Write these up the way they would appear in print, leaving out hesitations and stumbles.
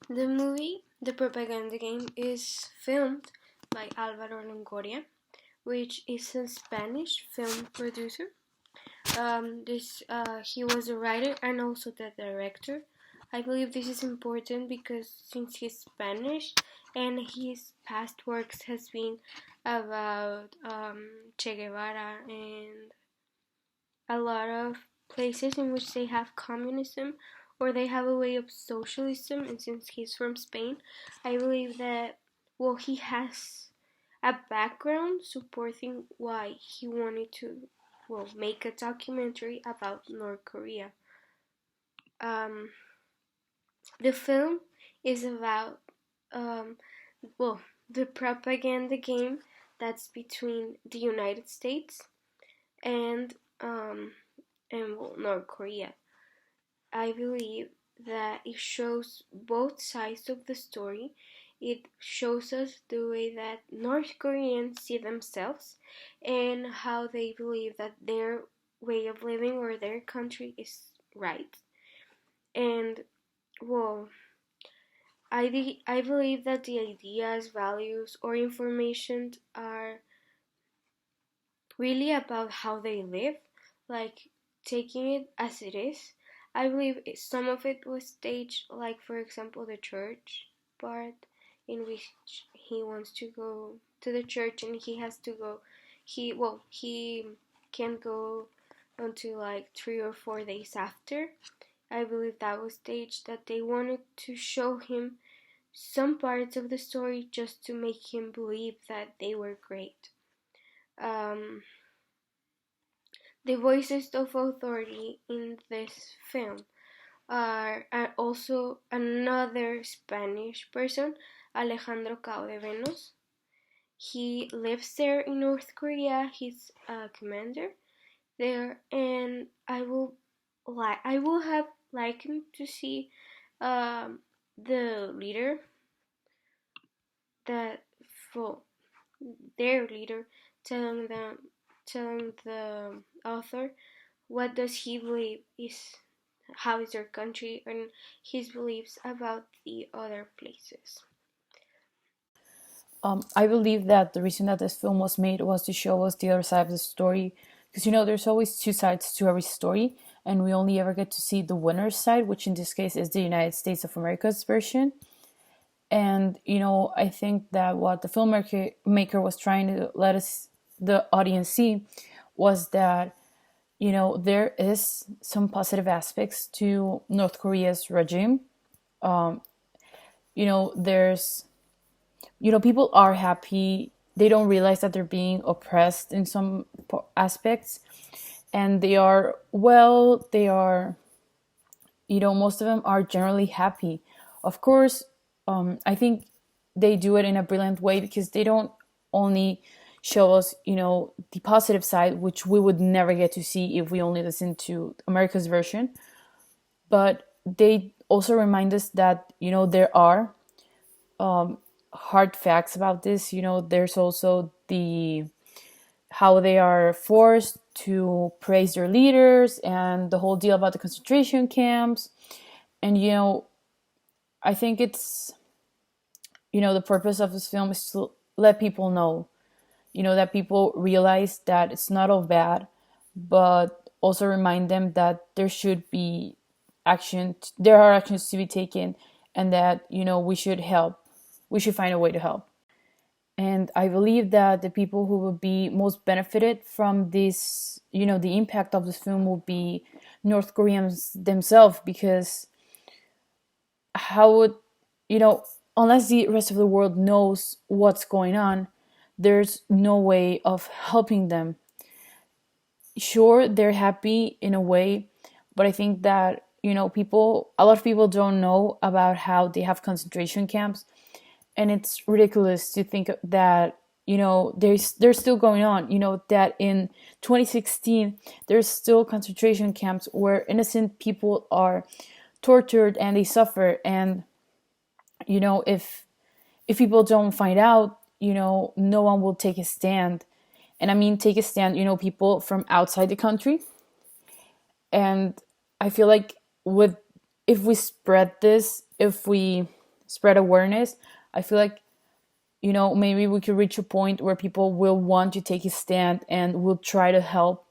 The movie, The Propaganda Game, is filmed by Álvaro Longoria, which is a Spanish film producer. He was a writer and also the director. I believe this is important because since he's Spanish and his past works has been about Che Guevara and a lot of places in which they have communism or they have a way of socialism, and since he's from Spain, I believe that, well, he has a background supporting why he wanted to, well, make a documentary about North Korea. Um, the film is about, well, the propaganda game that's between the United States and um, well, North Korea. I believe that it shows both sides of the story. It shows us the way that North Koreans see themselves and how they believe that their way of living or their country is right. And, well, I believe that the ideas, values, or information are really about how they live, like taking it as it is. I believe some of it was staged, like for example the church part, in which he wants to go to the church and he has to go. He can go until like 3 or 4 days after. I believe that was staged. That they wanted to show him some parts of the story just to make him believe that they were great. Um, The voices of authority in this film are also another Spanish person, Alejandro Caudevenos. He lives there in North Korea. He's a commander there, and I will have liked to see the leader that for their leader telling the author what does he believe is how is their country and his beliefs about the other places. I believe that the reason that this film was made was to show us the other side of the story, because there's always two sides to every story, and we only ever get to see the winner's side, which in this case is the United States of America's version. And I think that what the filmmaker was trying to let us, the audience, see was that there is some positive aspects to North Korea's regime. There's people are happy. They don't realize that they're being oppressed in some aspects, and they are, most of them are generally happy. Of course, I think they do it in a brilliant way because they don't only show us, the positive side, which we would never get to see if we only listen to America's version, but they also remind us that, there are hard facts about this. There's also how they are forced to praise their leaders and the whole deal about the concentration camps. And I think it's the purpose of this film is to let people know, that people realize that it's not all bad, but also remind them that there should be there are actions to be taken, and that we should help. We should find a way to help. And I believe that the people who would be most benefited from this, the impact of this film will be North Koreans themselves, because how would, unless the rest of the world knows what's going on, there's no way of helping them. Sure, they're happy in a way, but I think that, a lot of people don't know about how they have concentration camps. And it's ridiculous to think that they're still going on. That in 2016 there's still concentration camps where innocent people are tortured and they suffer. And if people don't find out, no one will take a stand. And I mean take a stand, people from outside the country. And I feel like if we spread this, if we spread awareness, I feel like, maybe we could reach a point where people will want to take a stand and will try to help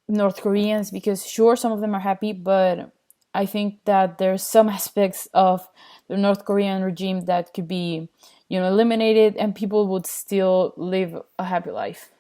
North Koreans, because sure, some of them are happy, but I think that there's some aspects of the North Korean regime that could be, eliminated, and people would still live a happy life.